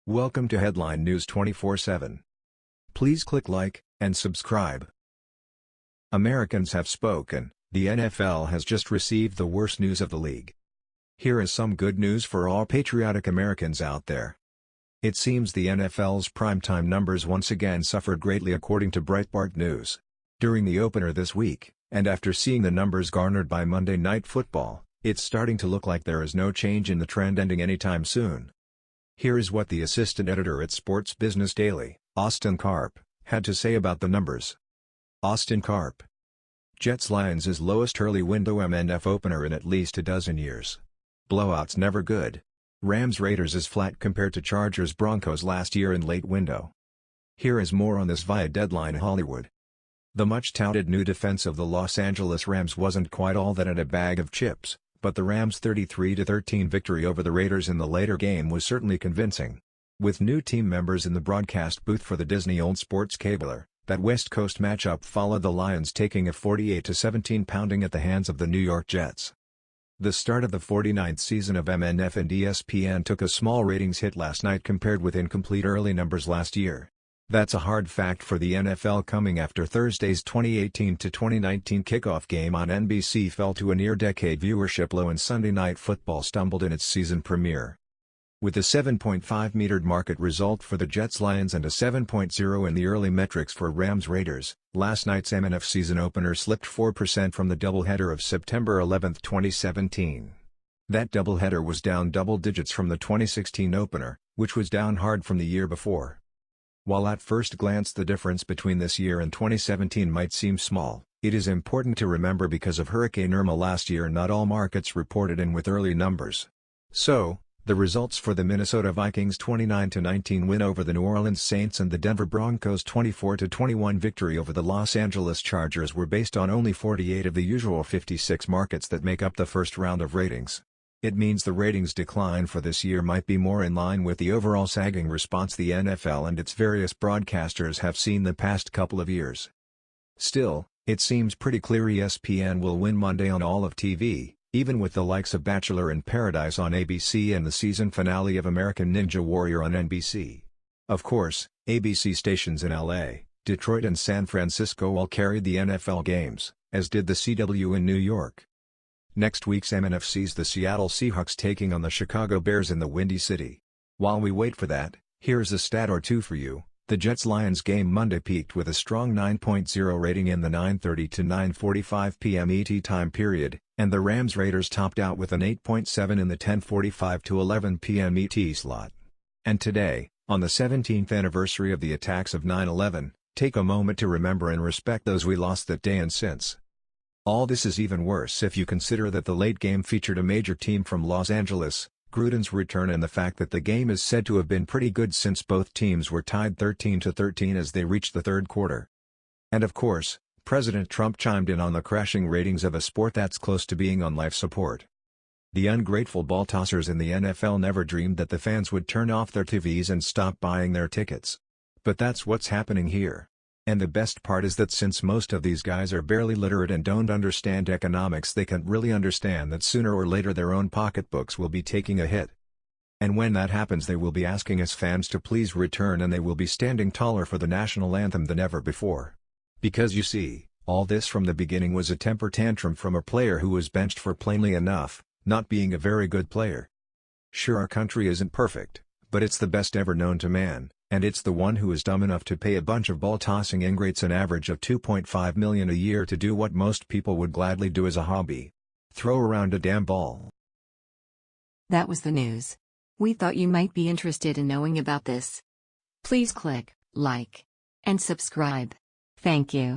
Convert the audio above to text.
Welcome to Headline News 24/7. Please click like and subscribe. Americans have spoken. The NFL has just received the worst news of the league. Here is some good news for all patriotic Americans out there. It seems the NFL's primetime numbers once again suffered greatly according to Breitbart News. During the opener this week, and after seeing the numbers garnered by Monday Night Football, it's starting to look like there is no change in the trend ending anytime soon. Here is what the assistant editor at Sports Business Daily, Austin Karp, had to say about the numbers. Austin Karp. Jets-Lions is lowest early window MNF opener in at least a dozen years. Blowouts never good. Rams-Raiders is flat compared to Chargers-Broncos last year in late window. Here is more on this via Deadline Hollywood. The much-touted new defense of the Los Angeles Rams wasn't quite all that in a bag of chips, but the Rams' 33-13 victory over the Raiders in the later game was certainly convincing. With new team members in the broadcast booth for the Disney Old Sports Cabler, that West Coast matchup followed the Lions taking a 48-17 pounding at the hands of the New York Jets. The start of the 49th season of MNF and ESPN took a small ratings hit last night compared with incomplete early numbers last year. That's a hard fact for the NFL coming after Thursday's 2018-2019 kickoff game on NBC fell to a near-decade viewership low and Sunday Night Football stumbled in its season premiere. With a 7.5 metered market result for the Jets-Lions and a 7.0 in the early metrics for Rams-Raiders, last night's MNF season opener slipped 4% from the doubleheader of September 11, 2017. That doubleheader was down double digits from the 2016 opener, which was down hard from the year before. While at first glance the difference between this year and 2017 might seem small, it is important to remember because of Hurricane Irma last year not all markets reported in with early numbers. So, the results for the Minnesota Vikings' 29-19 win over the New Orleans Saints and the Denver Broncos' 24-21 victory over the Los Angeles Chargers were based on only 48 of the usual 56 markets that make up the first round of ratings. It means the ratings decline for this year might be more in line with the overall sagging response the NFL and its various broadcasters have seen the past couple of years. Still, it seems pretty clear ESPN will win Monday on all of TV, even with the likes of Bachelor in Paradise on ABC and the season finale of American Ninja Warrior on NBC. Of course, ABC stations in LA, Detroit and San Francisco all carried the NFL games, as did the CW in New York. Next week's MNF sees the Seattle Seahawks taking on the Chicago Bears in the Windy City. While we wait for that, here's a stat or two for you. The Jets-Lions game Monday peaked with a strong 9.0 rating in the 9:30 to 9:45 p.m. ET time period, and the Rams-Raiders topped out with an 8.7 in the 10:45 to 11 p.m. ET slot. And today, on the 17th anniversary of the attacks of 9/11, take a moment to remember and respect those we lost that day and since. All this is even worse if you consider that the late game featured a major team from Los Angeles, Gruden's return and the fact that the game is said to have been pretty good since both teams were tied 13-13 as they reached the third quarter. And of course, President Trump chimed in on the crashing ratings of a sport that's close to being on life support. The ungrateful ball tossers in the NFL never dreamed that the fans would turn off their TVs and stop buying their tickets. But that's what's happening here. And the best part is that since most of these guys are barely literate and don't understand economics, they can't really understand that sooner or later their own pocketbooks will be taking a hit. And when that happens they will be asking us fans to please return and they will be standing taller for the national anthem than ever before. Because you see, all this from the beginning was a temper tantrum from a player who was benched for plainly enough, not being a very good player. Sure, our country isn't perfect, but it's the best ever known to man. And it's the one who is dumb enough to pay a bunch of ball-tossing ingrates an average of $2.5 million a year to do what most people would gladly do as a hobby. Throw around a damn ball. That was the news. We thought you might be interested in knowing about this. Please click like and subscribe. Thank you.